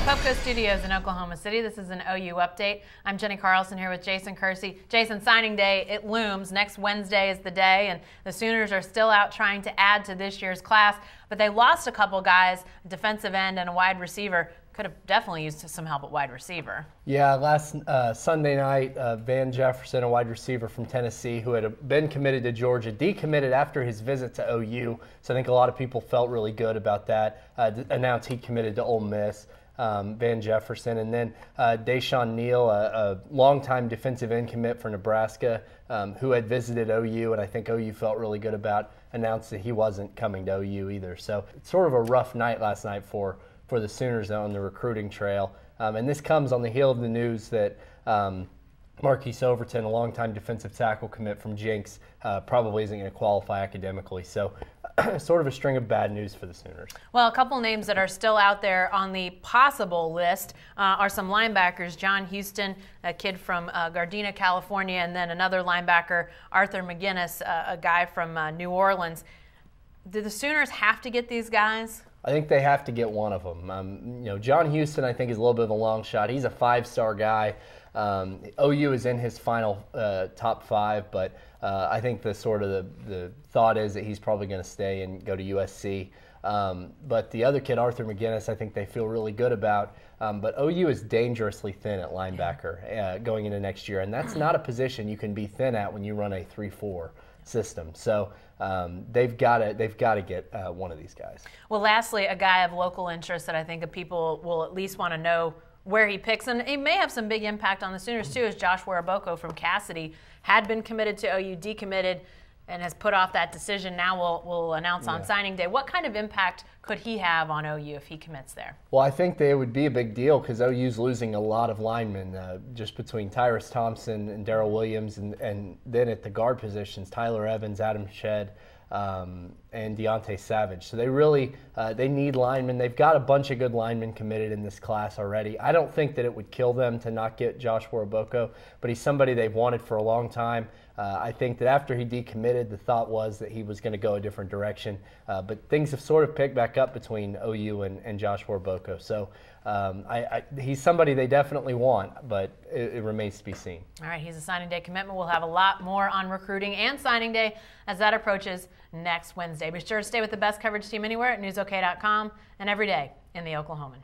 Pubco Studios in Oklahoma City. This is an OU update. I'm Jenny Carlson here with Jason Kersey. Jason, signing day, it looms. Next Wednesday is the day, and the Sooners are still out trying to add to this year's class, but they lost a couple guys, a defensive end and a wide receiver. Could have definitely used some help at wide receiver. Yeah, last Sunday night, Van Jefferson, a wide receiver from Tennessee who had been committed to Georgia, decommitted after his visit to OU. So I think a lot of people felt really good about that. Announced he committed to Ole Miss. Van Jefferson, and then Deshaun Neal, a longtime defensive end commit for Nebraska, who had visited OU, and I think OU felt really good about, announced that he wasn't coming to OU either. So it's sort of a rough night last night for the Sooners on the recruiting trail. And this comes on the heel of the news that Marquise Overton, a longtime defensive tackle commit from Jenks, probably isn't going to qualify academically. So sort of a string of bad news for the Sooners. Well, a couple names that are still out there on the possible list are some linebackers. John Houston, a kid from Gardena, California, and then another linebacker, Arthur McGinnis, a guy from New Orleans. Do the Sooners have to get these guys? I think they have to get one of them. John Houston, I think, is a little bit of a long shot. He's a five-star guy. OU is in his final top five, but I think the thought is that he's probably going to stay and go to USC. But the other kid, Arthur McGinnis, I think they feel really good about. But OU is dangerously thin at linebacker going into next year, and that's not a position you can be thin at when you run a 3-4 system. So they've got to get one of these guys. Well, lastly, a guy of local interest that I think people will at least want to know where he picks, and he may have some big impact on the Sooners too, is Josh Woroboko from Cassidy. Had been committed to OU, decommitted, and has put off that decision. Now we'll announce on signing day. What kind of impact could he have on OU if he commits there? Well, I think they would be a big deal because OU's losing a lot of linemen just between Tyrus Thompson and Darrell Williams, and then at the guard positions, Tyler Evans, Adam Shedd, and Deontay Savage. So they really they need linemen. They've got a bunch of good linemen committed in this class already. I don't think that it would kill them to not get Josh Woroboko, but he's somebody they've wanted for a long time. I think that after he decommitted, the thought was that he was going to go a different direction. But things have sort of picked back up between OU and Josh Woroboko. So he's somebody they definitely want, but it remains to be seen. All right, he's a signing day commitment. We'll have a lot more on recruiting and signing day as that approaches next Wednesday. Be sure to stay with the best coverage team anywhere at newsok.com and every day in the Oklahoman.